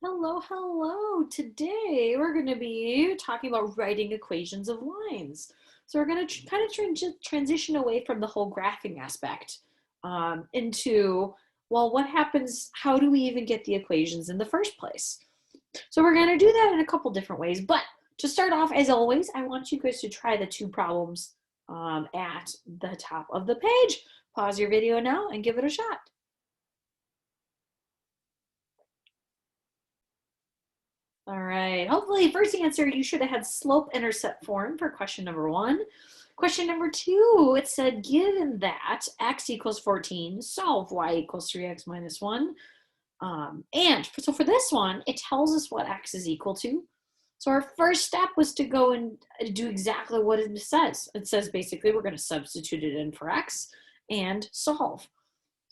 Hello, hello. Today we're going to be talking about writing equations of lines. So we're going to kind of transition away from the whole graphing aspect into, well, what happens? How do we even get the equations in the first place? So we're going to do that in a couple different ways. But to start off, as always, I want you guys to try the two problems at the top of the page. Pause your video now and give it a shot. All right, hopefully first answer, you should have had slope-intercept form for question number 1. Question number 2, it said, given that x equals 14, solve y equals 3x minus 1. So for this one, it tells us what x is equal to. So our first step was to go and do exactly what it says. It says basically we're going to substitute it in for x and solve.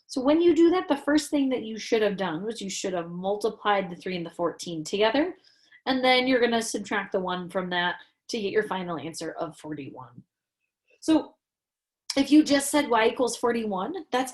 So when you do that, the first thing that you should have done was you should have multiplied the 3 and the 14 together, and then you're going to subtract the 1 from that to get your final answer of 41. So if you just said y equals 41, that's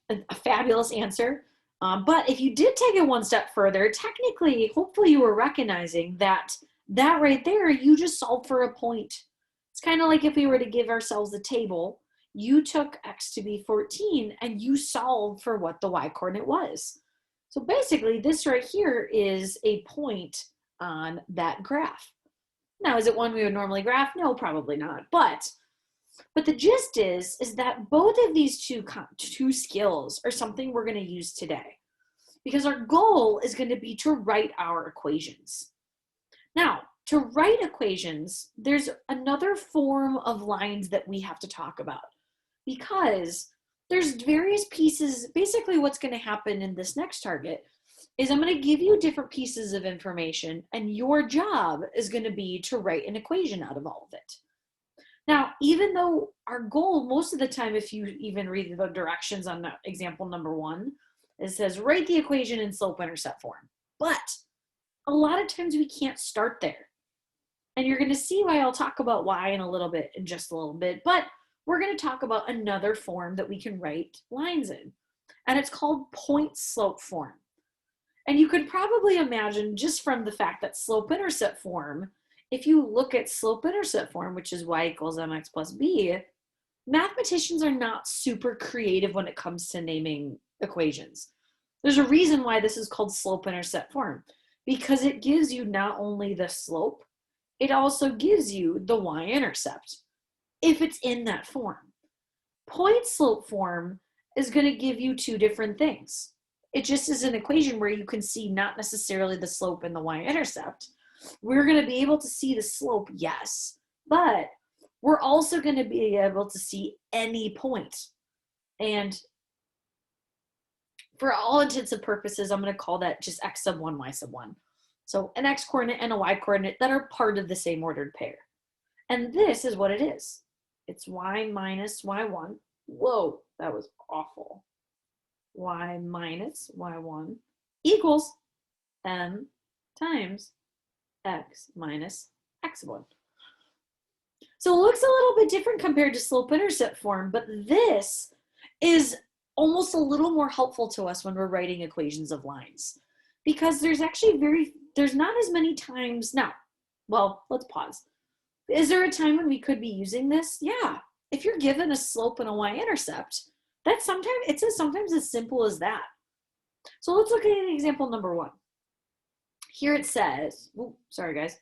a fabulous answer. But if you did take it one step further, technically, hopefully you were recognizing that right there, you just solved for a point. It's kind of like if we were to give ourselves a table, you took x to be 14 and you solved for what the y coordinate was. So basically this right here is a point on that graph. Now, is it one we would normally graph? No, probably not. But the gist is that both of these two skills are something we're going to use today, because our goal is going to be to write our equations. Now, to write equations, there's another form of lines that we have to talk about, because there's various pieces. Basically what's going to happen in this next target is I'm going to give you different pieces of information, and your job is going to be to write an equation out of all of it. Now, even though our goal, most of the time, if you even read the directions on example number 1, it says write the equation in slope-intercept form. But a lot of times we can't start there. And you're going to see why. I'll talk about why in just a little bit. But we're going to talk about another form that we can write lines in. And it's called point-slope form. And you could probably imagine, just from the fact that slope-intercept form, if you look at slope-intercept form, which is y equals mx plus b, mathematicians are not super creative when it comes to naming equations. There's a reason why this is called slope-intercept form, because it gives you not only the slope, it also gives you the y-intercept, if it's in that form. Point-slope form is going to give you two different things. It just is an equation where you can see not necessarily the slope and the y-intercept. We're going to be able to see the slope, yes, but we're also going to be able to see any point. And for all intents and purposes, I'm going to call that just x sub 1, y sub 1. So an x coordinate and a y coordinate that are part of the same ordered pair. And this is what it is. It's y minus y1. Whoa, that was awful. Y minus y1 equals m times x minus x1. So it looks a little bit different compared to slope-intercept form, but this is almost a little more helpful to us when we're writing equations of lines, because there's not as many times. Now, well, let's pause. Is there a time when we could be using this? Yeah. If you're given a slope and a y-intercept, it's sometimes as simple as that. So let's look at example number 1. Here it says, sorry guys.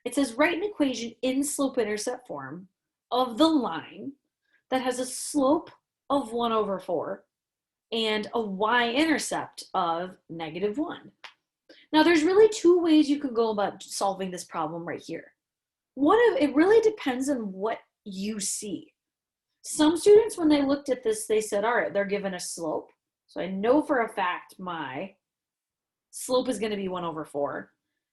It says write an equation in slope-intercept form of the line that has a slope of 1 over 4 and a y-intercept of -1. Now there's really two ways you can go about solving this problem right here. It really depends on what you see. Some students, when they looked at this, they said, all right, they're given a slope. So I know for a fact my slope is going to be 1 over 4.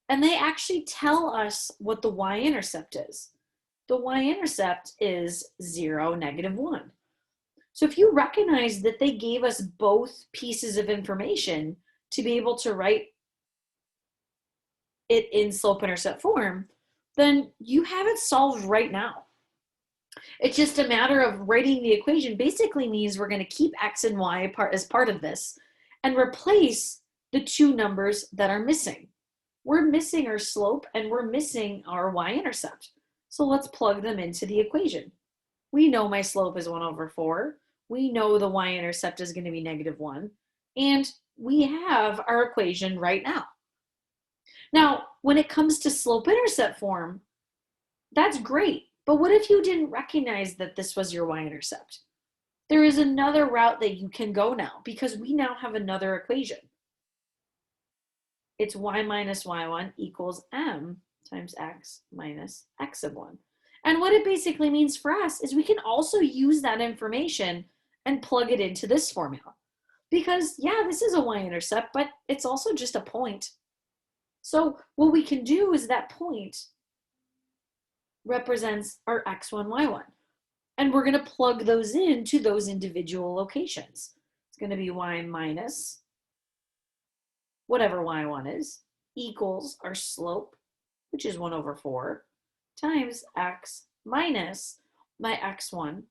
And they actually tell us what the y-intercept is. The y-intercept is 0, -1. So if you recognize that they gave us both pieces of information to be able to write it in slope-intercept form, then you have it solved right now. It's just a matter of writing the equation. Basically means we're going to keep x and y as part of this and replace the two numbers that are missing. We're missing our slope and we're missing our y-intercept. So let's plug them into the equation. We know my slope is 1 over 4. We know the y-intercept is going to be -1. And we have our equation right now. Now, when it comes to slope-intercept form, that's great. But what if you didn't recognize that this was your y-intercept? There is another route that you can go now because we now have another equation. It's y minus y1 equals m times x minus x sub 1. And what it basically means for us is we can also use that information and plug it into this formula. Because yeah, this is a y-intercept, but it's also just a point. So what we can do is that point represents our x1, y1. And we're going to plug those into those individual locations. It's going to be y minus whatever y1 is equals our slope, which is 1 over 4, times x minus my x1,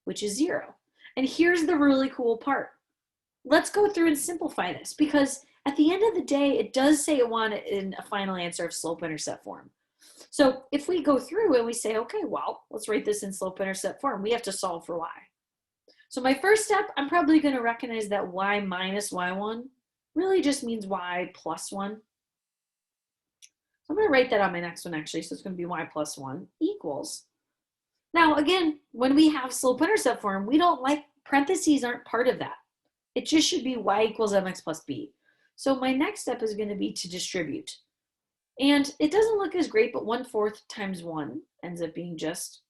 which is 0. And here's the really cool part. Let's go through and simplify this because at the end of the day, it does say it wanted in a final answer of slope-intercept form. So if we go through and we say, okay, well, let's write this in slope-intercept form. We have to solve for y. So my first step, I'm probably going to recognize that y minus y1 really just means y plus 1. So I'm going to write that on my next one actually. So it's going to be y plus 1 equals. Now again, when we have slope-intercept form, we don't like parentheses aren't part of that. It just should be y equals mx plus b. So my next step is going to be to distribute. And it doesn't look as great, but 1/4 times 1 ends up being just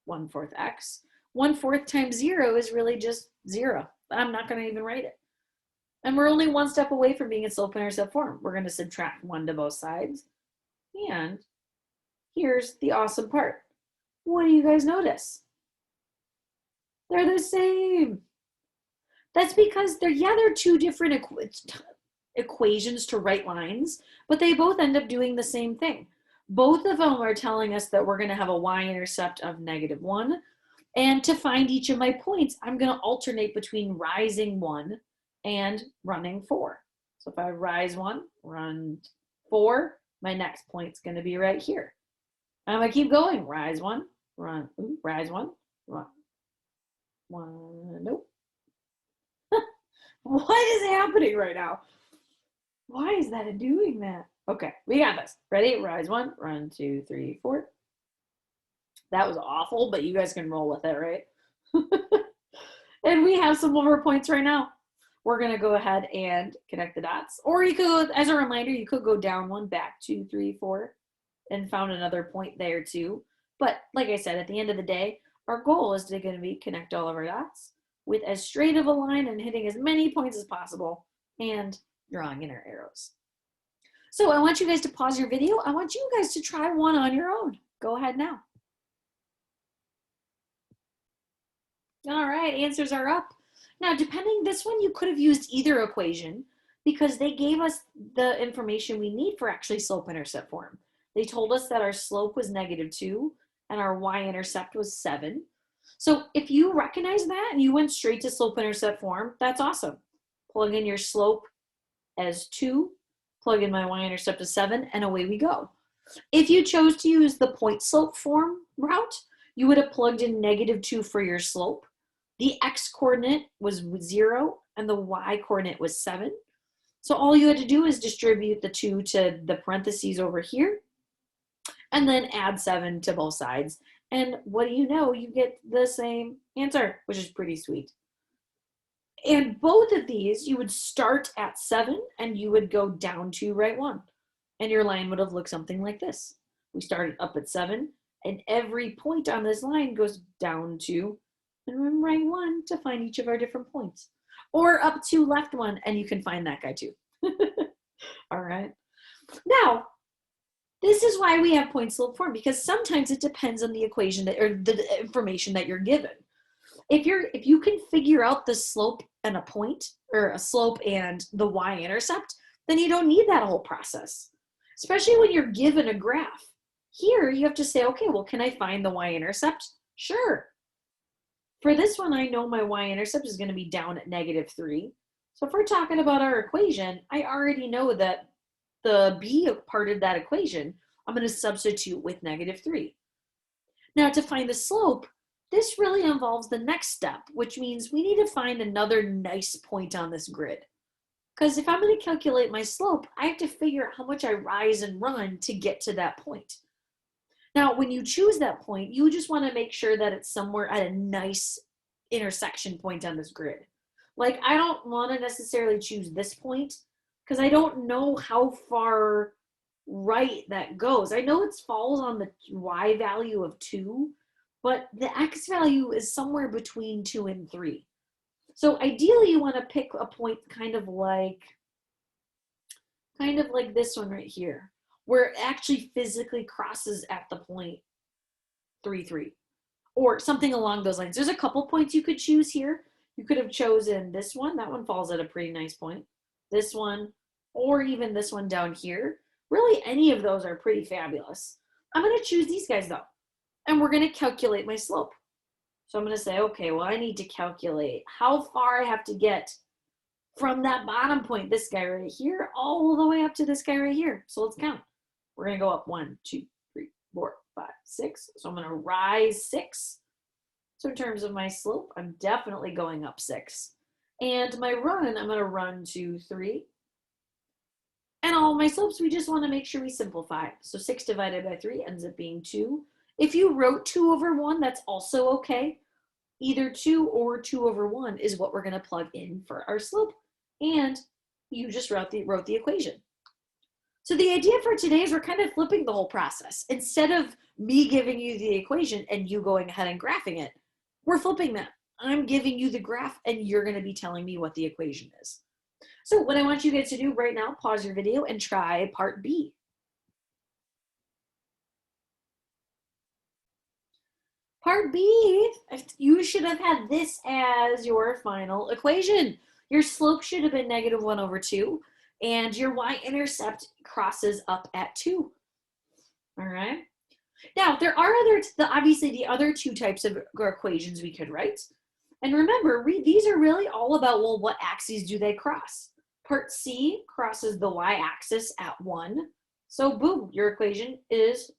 1/4 x. 1/4 times 0 is really just 0. I'm not going to even write it. And we're only one step away from being in slope-intercept form. We're going to subtract 1 to both sides. And here's the awesome part. What do you guys notice? They're the same. That's because they're two different equations to write lines, but they both end up doing the same thing. Both of them are telling us that we're going to have a y-intercept of -1. And to find each of my points, I'm going to alternate between rising 1 and running 4. So if I rise 1, run 4, my next point's going to be right here. I'm going to keep going. Rise 1, run, rise 1, run. 1, nope. What is happening right now? Why is that doing that? Okay, we got this. Ready? Rise 1, run 2, 3, 4. That was awful, but you guys can roll with it, right? And we have some more points right now. We're going to go ahead and connect the dots. Or you could, as a reminder, you could go down 1, back 2, 3, 4, and found another point there too. But like I said, at the end of the day, our goal is going to be connect all of our dots with as straight of a line and hitting as many points as possible and drawing in our arrows. So I want you guys to pause your video. I want you guys to try one on your own. Go ahead now. All right, answers are up. Now, depending, this one you could have used either equation because they gave us the information we need for actually slope-intercept form. They told us that our slope was -2 and our y-intercept was 7. So if you recognize that and you went straight to slope-intercept form, that's awesome. Plug in your slope as 2, plug in my y-intercept as 7, and away we go. If you chose to use the point slope form route, you would have plugged in -2 for your slope. The x-coordinate was 0 and the y-coordinate was 7. So all you had to do is distribute the 2 to the parentheses over here and then add 7 to both sides. And what do you know? You get the same answer, which is pretty sweet. And both of these, you would start at 7 and you would go down to right 1. And your line would have looked something like this. We started up at 7 and every point on this line goes down to and right 1 to find each of our different points. Or up to left 1 and you can find that guy too. All right. Now, this is why we have point slope form because sometimes it depends on the equation that, or the information that you're given. If you can figure out the slope and a point or a slope and the y-intercept, then you don't need that whole process, especially when you're given a graph. Here you have to say, okay, well, can I find the y-intercept? Sure. For this one, I know my y-intercept is going to be down at -3. So if we're talking about our equation, I already know that the b part of that equation, I'm going to substitute with -3. Now to find the slope, this really involves the next step, which means we need to find another nice point on this grid. Because if I'm going to calculate my slope, I have to figure out how much I rise and run to get to that point. Now, when you choose that point, you just want to make sure that it's somewhere at a nice intersection point on this grid. Like, I don't want to necessarily choose this point because I don't know how far right that goes. I know it falls on the y value of 2, but the x value is somewhere between 2 and 3. So ideally you want to pick a point kind of like this one right here, where it actually physically crosses at the point 3, 3, or something along those lines. There's a couple points you could choose here. You could have chosen this one. That one falls at a pretty nice point. This one, or even this one down here. Really, any of those are pretty fabulous. I'm going to choose these guys though, and we're going to calculate my slope. So I'm going to say, okay, well, I need to calculate how far I have to get from that bottom point, this guy right here, all the way up to this guy right here. So let's count. We're going to go up 1, 2, 3, 4, 5, 6. So I'm going to rise 6. So in terms of my slope, I'm definitely going up 6. And my run, I'm going to run 2, 3. And all my slopes, we just want to make sure we simplify. So 6 divided by 3 ends up being 2. If you wrote 2 over 1, that's also okay. Either 2 or 2 over 1 is what we're going to plug in for our slope. And you just wrote the equation. So the idea for today is we're kind of flipping the whole process. Instead of me giving you the equation and you going ahead and graphing it, we're flipping that. I'm giving you the graph and you're going to be telling me what the equation is. So what I want you guys to do right now, pause your video and try part B. Part B, you should have had this as your final equation. Your slope should have been -1 over 2, and your y-intercept crosses up at 2. All right. Now, there are obviously the other 2 types of equations we could write. And remember, these are really all about, well, what axes do they cross? Part C crosses the y-axis at 1. So boom, your equation is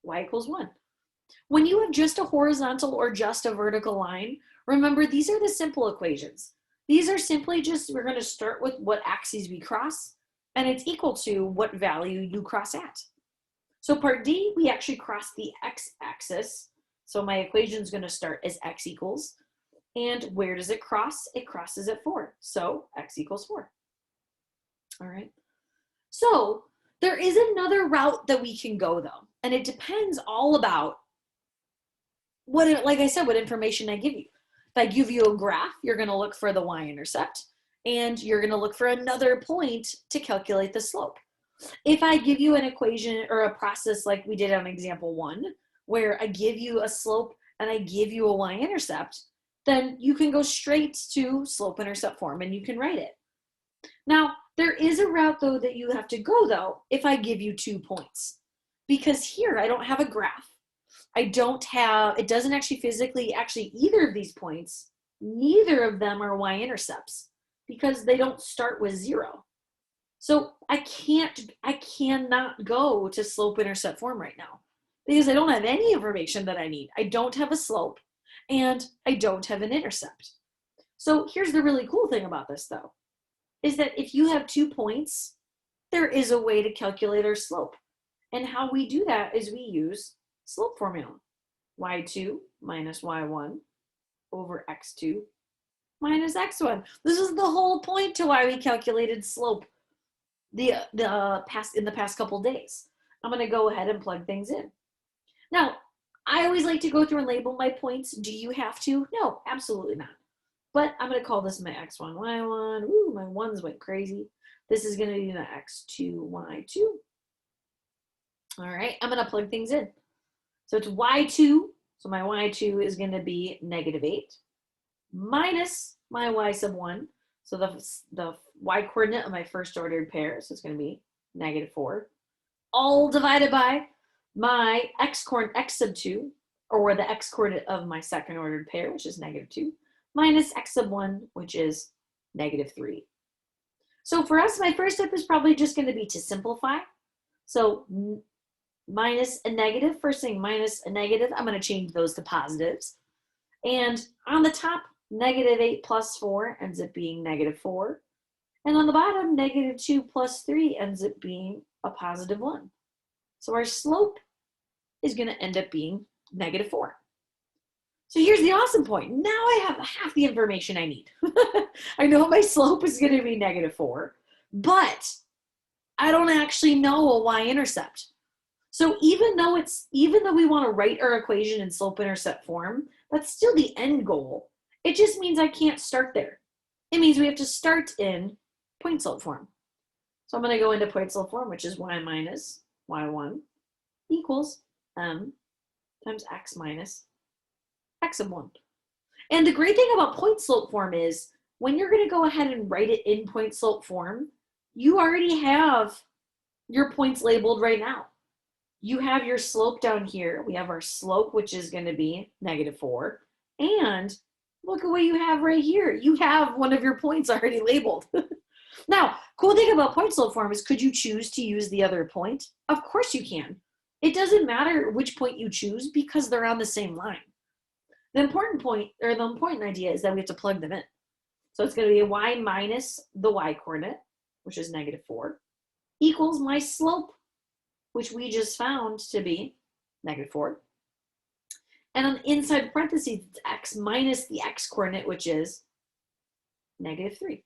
y equals 1. When you have just a horizontal or just a vertical line, remember these are the simple equations. These are simply just, we're going to start with what axes we cross, and it's equal to what value you cross at. So part D, we actually cross the x-axis. So my equation is going to start as x equals. And where does it cross? It crosses at 4. So x equals 4. All right. So there is another route that we can go though, and it depends all about like I said, what information I give you. If I give you a graph, you're going to look for the y-intercept, and you're going to look for another point to calculate the slope. If I give you an equation or a process like we did on example 1, where I give you a slope and I give you a y-intercept, then you can go straight to slope-intercept form and you can write it. Now, there is a route though that you have to go though if I give you 2 points, because here I don't have a graph. It doesn't actually physically, either of these points, neither of them are y-intercepts because they don't start with 0. So I cannot go to slope-intercept form right now because I don't have any information that I need. I don't have a slope and I don't have an intercept. So here's the really cool thing about this though, is that if you have 2 points, there is a way to calculate our slope. And how we do that is we use slope formula. y2 minus y1 over x2 minus x1. This is the whole point to why we calculated slope in the past couple days. I'm going to go ahead and plug things in. Now, I always like to go through and label my points. Do you have to? No, absolutely not. But I'm going to call this my x1, y1. Ooh, my ones went crazy. This is going to be my x2, y2. All right, I'm going to plug things in. So it's y2, so my y2 is going to be -8, minus my y sub 1, so the y coordinate of my first ordered pair, so it's going to be -4, all divided by my x sub 2, or the x coordinate of my second ordered pair, which is -2, minus x sub 1, which is -3. So for us, my first step is probably just going to be to simplify. So minus a negative, first thing minus a negative, I'm going to change those to positives. And on the top, -8 plus 4 ends up being -4. And on the bottom, -2 plus 3 ends up being a +1. So our slope is going to end up being -4. So here's the awesome point. Now I have half the information I need. I know my slope is going to be -4, but I don't actually know a y-intercept. So even though we want to write our equation in slope-intercept form, that's still the end goal. It just means I can't start there. It means we have to start in point-slope form. So I'm going to go into point-slope form, which is y minus y1 equals m times x minus x of 1. And the great thing about point-slope form is when you're going to go ahead and write it in point-slope form, you already have your points labeled right now. You have your slope down here. We have our slope, which is going to be -4. And look at what you have right here. You have one of your points already labeled. Now, cool thing about point slope form is, could you choose to use the other point? Of course you can. It doesn't matter which point you choose because they're on the same line. The important idea is that we have to plug them in. So it's going to be y minus the y coordinate, which is -4, equals my slope, which we just found to be -4. And on the inside parentheses, it's x minus the x coordinate, which is -3.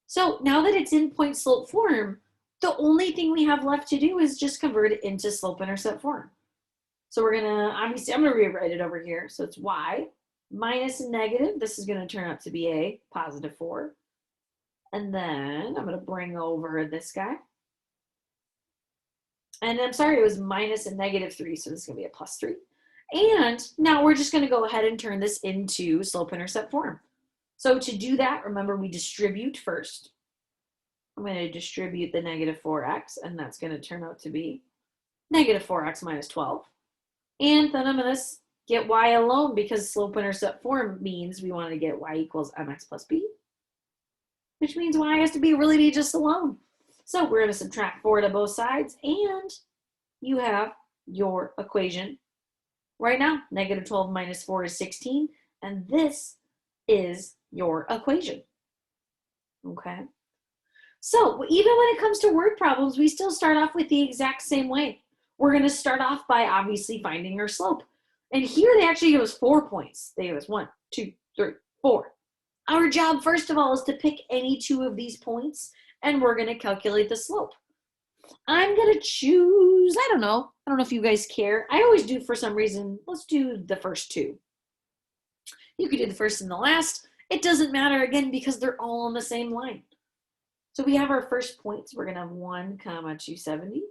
So now that it's in point slope form, the only thing we have left to do is just convert it into slope intercept form. So we're gonna, obviously I'm gonna rewrite it over here. So it's y minus a negative. This is gonna turn out to be a +4. And then I'm gonna bring over this guy. And I'm sorry, it was minus a -3, so this is gonna be a +3. And now we're just gonna go ahead and turn this into slope-intercept form. So to do that, remember we distribute first. I'm gonna distribute the -4x, and that's gonna turn out to be -4x minus 12. And then I'm gonna get y alone because slope-intercept form means we wanna get y equals mx plus b, which means y has to be just alone. So we're going to subtract 4 to both sides, and you have your equation right now. -12 minus 4 is 16, and this is your equation. Okay? So even when it comes to word problems, we still start off with the exact same way. We're going to start off by obviously finding our slope. And here they actually give us 4 points. They give us 1, 2, 3, 4. Our job, first of all, is to pick any 2 of these points, and we're going to calculate the slope. I'm going to choose, I don't know if you guys care. I always do for some reason. Let's do the first 2. You could do the first and the last. It doesn't matter, again, because they're all on the same line. So we have our first points. We're going to have 1, 270.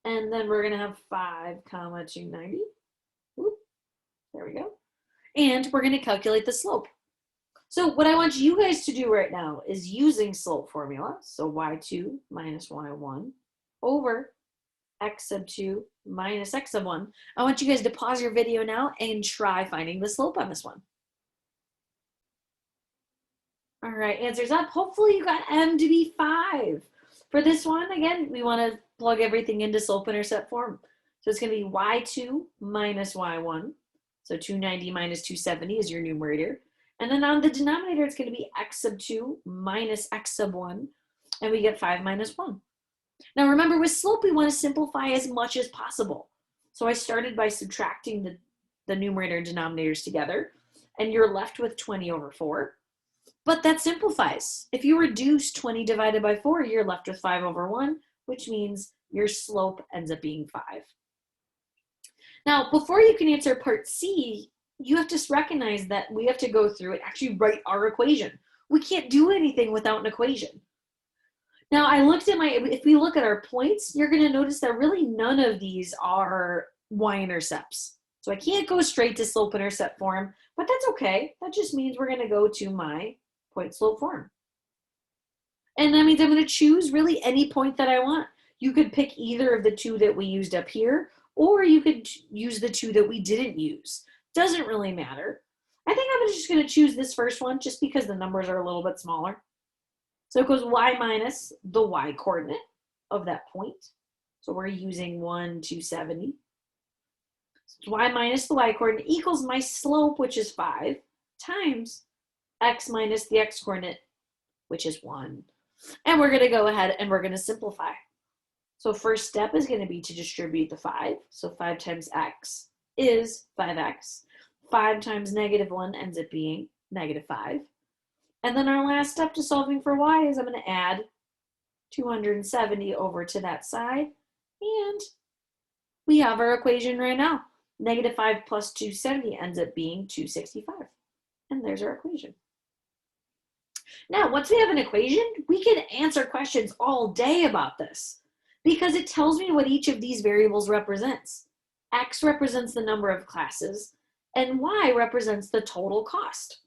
And then we're going to have 5, 290. Oop, there we go. And we're going to calculate the slope. So what I want you guys to do right now is using slope formula. So y2 minus y1 over x sub 2 minus x sub 1. I want you guys to pause your video now and try finding the slope on this one. All right, answers up. Hopefully you got m to be 5. For this one, again, we want to plug everything into slope-intercept form. So it's going to be y2 minus y1. So 290 minus 270 is your numerator. And then on the denominator, it's going to be x sub 2 minus x sub 1, and we get 5 minus 1. Now remember, with slope, we want to simplify as much as possible. So I started by subtracting the numerator and denominators together, and you're left with 20 over 4. But that simplifies. If you reduce 20 divided by 4, you're left with 5 over 1, which means your slope ends up being 5. Now, before you can answer part C, you have to recognize that we have to go through and actually write our equation. We can't do anything without an equation. Now, if we look at our points, you're going to notice that really none of these are y-intercepts. So I can't go straight to slope-intercept form, but that's okay. That just means we're going to go to my point-slope form. And that means I'm going to choose really any point that I want. You could pick either of the 2 that we used up here, or you could use the 2 that we didn't use. Doesn't really matter. I think I'm just going to choose this first one just because the numbers are a little bit smaller. So it goes y minus the y coordinate of that point. So we're using 1, 270. So y minus the y coordinate equals my slope, which is 5, times x minus the x coordinate, which is 1. And we're going to go ahead and we're going to simplify. So first step is going to be to distribute the 5. So 5 times x is 5x. 5 times negative 1 ends up being negative 5. And then our last step to solving for y is I'm going to add 270 over to that side. And we have our equation right now. Negative 5 plus 270 ends up being 265. And there's our equation. Now, once we have an equation, we can answer questions all day about this because it tells me what each of these variables represents. X represents the number of classes, and Y represents the total cost.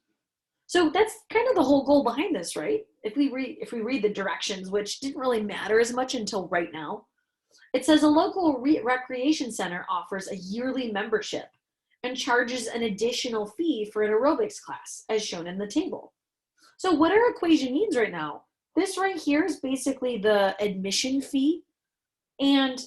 So that's kind of the whole goal behind this, right? If we read the directions, which didn't really matter as much until right now, it says a local recreation center offers a yearly membership and charges an additional fee for an aerobics class, as shown in the table. So what our equation means right now, this right here is basically the admission fee, and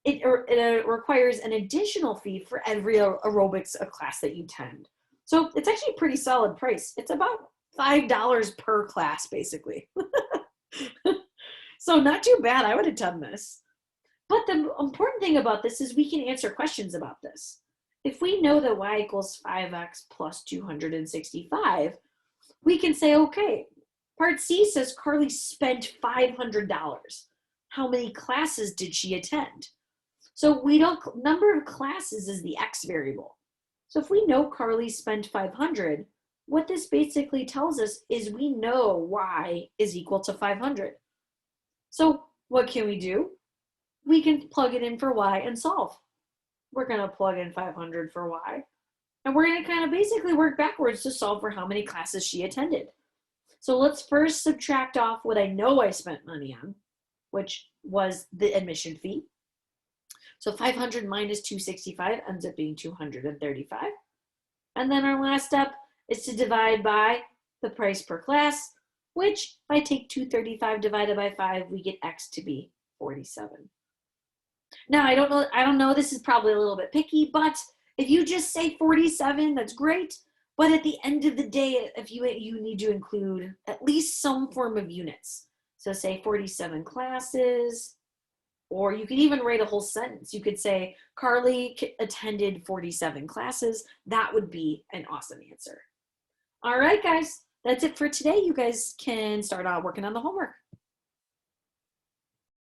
it requires an additional fee for every aerobics class that you attend. So it's actually a pretty solid price. It's about $5 per class, basically. So not too bad. I would attend this. But the important thing about this is we can answer questions about this. If we know that y equals 5x plus 265, we can say, okay, part C says Carly spent $500. How many classes did she attend? So we don't, number of classes is the X variable. So if we know Carly spent 500, what this basically tells us is we know Y is equal to 500. So what can we do? We can plug it in for Y and solve. We're gonna plug in 500 for Y. And we're going to kind of basically work backwards to solve for how many classes she attended. So let's first subtract off what I know I spent money on, which was the admission fee. So 500 minus 265 ends up being 235. And then our last step is to divide by the price per class, which if I take 235 divided by 5, we get X to be 47. Now, I don't know, this is probably a little bit picky, but if you just say 47, that's great. But at the end of the day, if you need to include at least some form of units. So say 47 classes, or you could even write a whole sentence. You could say, Carly attended 47 classes. That would be an awesome answer. All right, guys, that's it for today. You guys can start working on the homework.